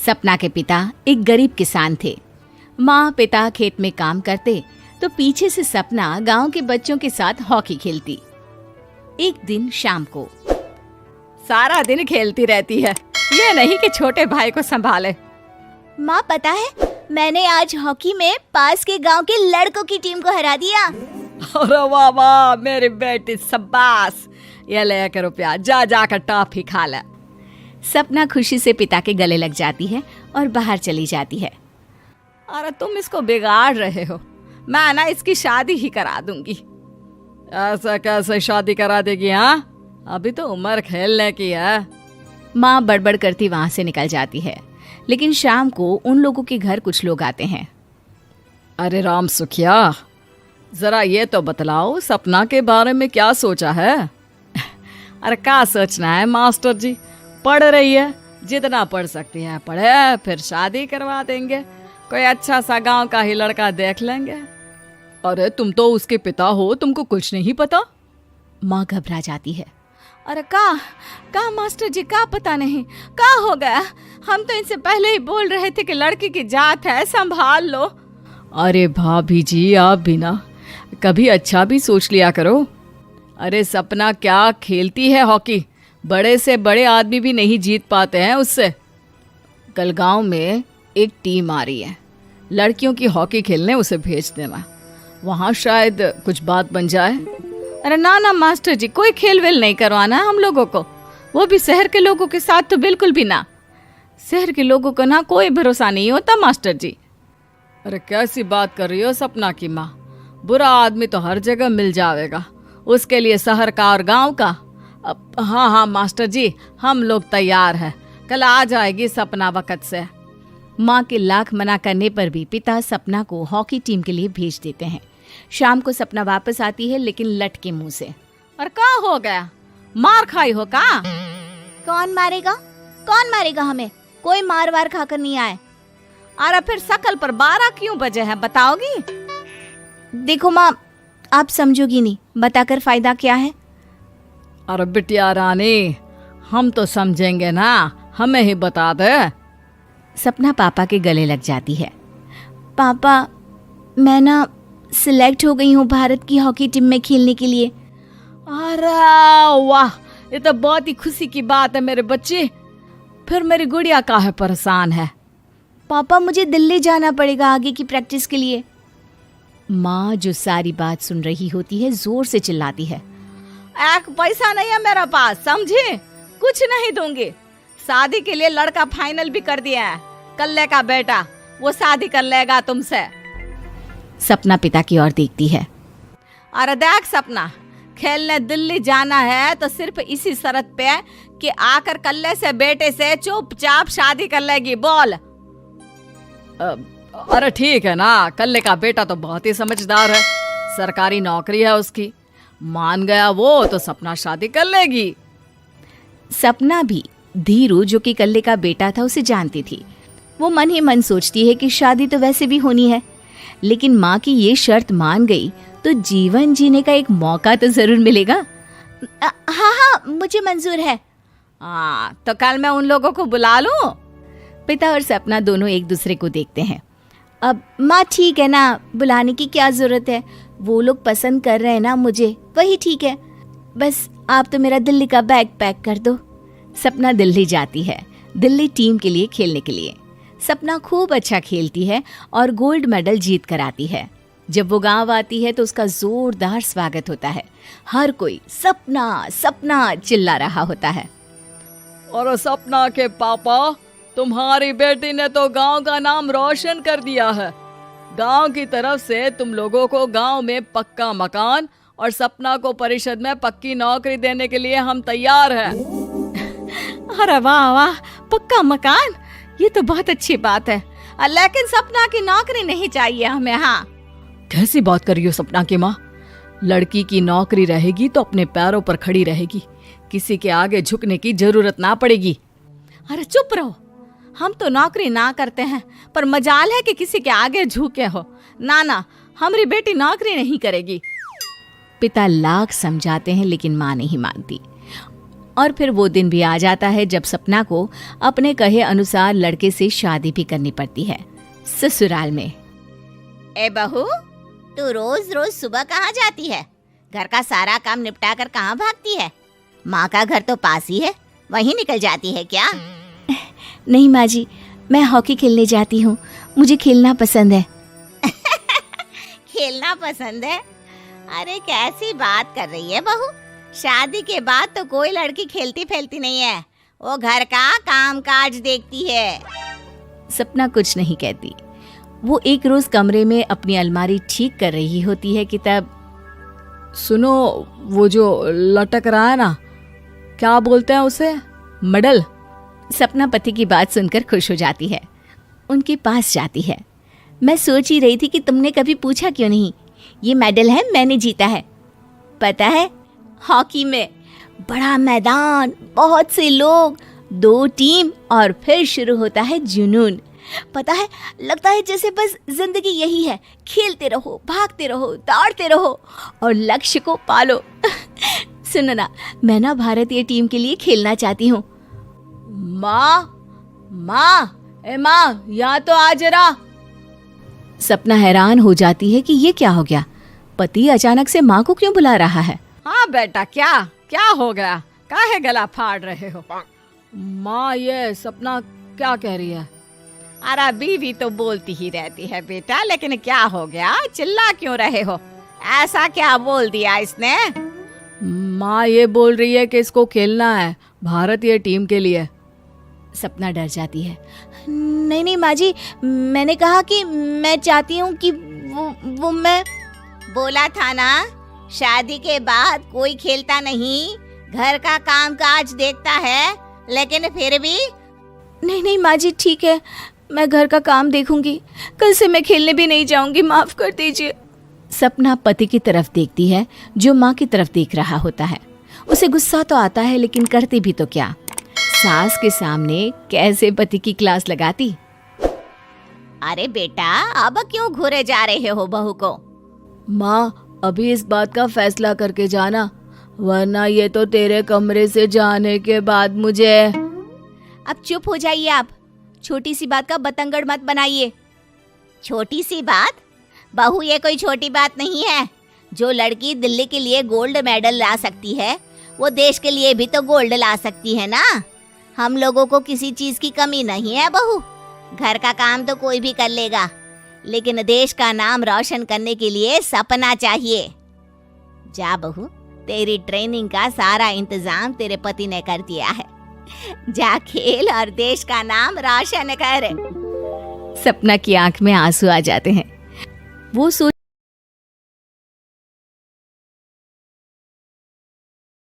सपना के पिता एक गरीब किसान थे। माँ पिता खेत में काम करते तो पीछे से सपना गांव के बच्चों के साथ हॉकी खेलती। एक दिन शाम को सारा दिन खेलती रहती है, ये नहीं कि छोटे भाई को संभाले। माँ पता है, मैंने आज हॉकी में पास के गांव के लड़कों की टीम को हरा दिया। अरे वाह वाह मेरी बेटी, शाबाश, ये ले कर रुपया, जा जाकर टॉफी खा ले। सपना खुशी से पिता के गले लग जाती है और बाहर चली जाती है। अरे तुम इसको बिगाड़ रहे हो, मैं ना इसकी शादी ही करा दूंगी। ऐसा कैसे शादी करा देगी? हाँ, अभी तो उम्र खेलने की है। माँ बड़बड़ करती वहां से निकल जाती है। लेकिन शाम को उन लोगों के घर कुछ लोग आते हैं। अरे राम सुखिया, जरा ये तो बतलाओ, सपना के बारे में क्या सोचा है? अरे क्या सोचना है मास्टर जी, पढ़ रही है, जितना पढ़ सकती है पढ़े, फिर शादी करवा देंगे, कोई अच्छा सा गांव का ही लड़का देख लेंगे। अरे तुम तो उसके पिता हो, तुमको कुछ नहीं पता? माँ घबरा जाती है। अरे का मास्टर जी, का पता नहीं, का हो गया? हम तो इनसे पहले ही बोल रहे थे कि लड़की की जात है, संभाल लो। अरे भाभी जी, आप भी ना कभी अच्छा भी सोच लिया करो। अरे सपना क्या खेलती है हॉकी, बड़े से बड़े आदमी भी नहीं जीत पाते हैं उससे। कल गांव में एक टीम आ रही है, लड़कियों की हॉकी खेलने उसे भेज देना, वहां शायद कुछ बात बन जाए। अरे ना ना मास्टर जी, कोई खेल वेल नहीं करवाना हम लोगों को, वो भी शहर के लोगों के साथ तो बिल्कुल भी ना। शहर के लोगों को ना कोई भरोसा नहीं होता मास्टर जी। अरे कैसी बात कर रही हो सपना की माँ, बुरा आदमी तो हर जगह मिल जाएगा, उसके लिए शहर का और गांव का। हाँ हाँ मास्टर जी, हम लोग तैयार हैं, कल आ जाएगी सपना वक्त से। माँ के लाख मना करने पर भी पिता सपना को हॉकी टीम के लिए भेज देते हैं। शाम को सपना वापस आती है, लेकिन लट के मुंह से। और क्या हो गया, मार खाई हो का? कौन मारेगा हमें? कोई मार वार खाकर नहीं आए। अरे फिर शकल पर 12 क्यों बजे हैं, बताओगी? देखो माँ, आप समझोगी नहीं, बताकर फायदा क्या है? अरे बिटिया रानी, हम तो समझेंगे ना, हमें ही बता दे। सपना पापा के गले लग जाती है। पापा, मैं ना सिलेक्ट हो गई हूँ भारत की हॉकी टीम में खेलने के लिए। अरे वाह, ये तो बहुत ही खुशी की बात है मेरे बच्चे। फिर मेरी गुड़िया काहे परेशान है? पापा, मुझे दिल्ली जाना पड़ेगा आगे की प्रैक्टिस के लिए। माँ जो सारी बात सुन रही होती है, जोर से चिल्लाती है। एक पैसा नहीं है मेरे पास, समझे? कुछ नहीं दूंगी। शादी के लिए लड़का फाइनल भी कर दिया है, कल्ले का बेटा, वो शादी कर लेगा तुमसे। सपना पिता की ओर देखती है। अरे देख सपना, खेलने दिल्ली जाना है तो सिर्फ इसी शर्त पे कि आकर कल्ले से बेटे से चुपचाप शादी कर लेगी, बोल। अरे ठीक है ना, कल्ले का बेटा तो बहुत ही समझदार है, सरकारी नौकरी है उसकी, मान गया वो तो सपना शादी कर लेगी। सपना भी धीरू जो कि कल्ले का बेटा था उसे जानती थी। वो मन ही मन सोचती है कि शादी तो वैसे भी होनी है, लेकिन माँ की ये शर्त मान गई तो जीवन जीने का एक मौका तो जरूर मिलेगा। हाँ, मुझे मंजूर है। तो कल मैं उन लोगों को बुला लूं? पिता और सपना दोनों एक दूसरे को देखते हैं। अब माँ ठीक है ना, बुलाने की क्या जरूरत है, वो लोग पसंद कर रहे हैं ना मुझे, वही ठीक है। बस आप तो मेरा दिल्ली का बैग पैक कर दो। सपना दिल्ली जाती है, दिल्ली टीम के लिए खेलने के लिए। सपना खूब अच्छा खेलती है और गोल्ड मेडल जीत कर आती है। जब वो गांव आती है तो उसका जोरदार स्वागत होता है, हर कोई सपना सपना चिल्ला रहा होता है। और सपना के पापा, तुम्हारी बेटी ने तो गांव का नाम रोशन कर दिया है। गांव की तरफ से तुम लोगों को गांव में पक्का मकान और सपना को परिषद में पक्की नौकरी देने के लिए हम तैयार हैं। अरे वाह वाह, पक्का मकान, ये तो बहुत अच्छी बात है, लेकिन सपना की नौकरी नहीं चाहिए हमें। हाँ, कैसी बात कर रही हो सपना की माँ? लड़की की नौकरी रहेगी तो अपने पैरों पर खड़ी रहेगी, किसी के आगे झुकने की जरूरत ना पड़ेगी। अरे चुप रहो, हम तो नौकरी ना करते हैं, पर मजाल है कि किसी के आगे झुके हो। ना, हमारी बेटी नौकरी नहीं करेगी। पिता लाख समझाते हैं लेकिन माँ नहीं मानती। और फिर वो दिन भी आ जाता है जब सपना को अपने कहे अनुसार लड़के से शादी भी करनी पड़ती है। ससुराल में। ए बहू, तू रोज रोज सुबह कहाँ जाती है? घर का सारा काम निपटा कर कहाँ भागती है? माँ का घर तो पास ही है, वहीं निकल जाती है क्या? नहीं माँ जी, मैं हॉकी खेलने जाती हूँ, मुझे खेलना पसंद है। खेलना पसंद है? अरे कैसी बात कर रही है बहू, शादी के बाद तो कोई लड़की खेलती फैलती नहीं है, वो घर का काम काज देखती है। सपना कुछ नहीं कहती। वो एक रोज कमरे में अपनी अलमारी ठीक कर रही होती है कि तब सुनो, वो जो लटक रहा है ना, क्या बोलते हैं उसे? मेडल। सपना पति की बात सुनकर खुश हो जाती है, उनके पास जाती है। मैं सोच ही रही थी कि तुमने कभी पूछा क्यों नहीं। ये मेडल है, मैंने जीता है, पता है, हॉकी में। बड़ा मैदान, बहुत से लोग, 2 टीम और फिर शुरू होता है जुनून। पता है, लगता है जैसे बस जिंदगी यही है, खेलते रहो, भागते रहो, दौड़ते रहो और लक्ष्य को पालो। सुनो ना, मैं ना भारतीय टीम के लिए खेलना चाहती हूँ। माँ, यहाँ तो आ जरा। सपना हैरान हो जाती है कि ये क्या हो गया, पति अचानक से माँ को क्यों बुला रहा है। हाँ बेटा, क्या हो गया? काहे गला फाड़ रहे हो? माँ, ये सपना क्या कह रही है? अरे बीवी तो बोलती ही रहती है बेटा, लेकिन क्या हो गया, चिल्ला क्यों रहे हो? ऐसा क्या बोल दिया इसने? माँ ये बोल रही है कि इसको खेलना है भारतीय टीम के लिए। सपना डर जाती है। नहीं माँ जी, मैंने कहा कि मैं चाहती हूँ कि वो मैं बोला था ना, शादी के बाद कोई खेलता नहीं, घर का काम काज देखता है, लेकिन फिर भी। नहीं माँ जी, ठीक है, मैं घर का काम देखूंगी, कल से मैं खेलने भी नहीं जाऊंगी, माफ कर दीजिए। सपना पति की तरफ देखती है जो माँ की तरफ देख रहा होता है। उसे गुस्सा तो आता है, लेकिन करती भी तो क्या, सास के सामने कैसे पति की क्लास लगाती। अरे बेटा, अब क्यों घूरे जा रहे हो बहू को? माँ, अभी इस बात का फैसला करके जाना, वरना ये तो तेरे कमरे से जाने के बाद मुझे। अब चुप हो जाइए आप, छोटी सी बात का बतंगड़ मत बनाइए। छोटी सी बात? बहू, ये कोई छोटी बात नहीं है। जो लड़की दिल्ली के लिए गोल्ड मेडल ला सकती है, वो देश के लिए भी तो गोल्ड ला सकती है ना। हम लोगों को किसी चीज की कमी नहीं है बहू, घर का काम तो कोई भी कर लेगा, लेकिन देश का नाम रोशन करने के लिए सपना चाहिए। जा बहू, तेरी ट्रेनिंग का सारा इंतजाम तेरे पति ने कर दिया है, जा खेल और देश का नाम रोशन कर। सपना की आंख में आंसू आ जाते हैं। वो सोच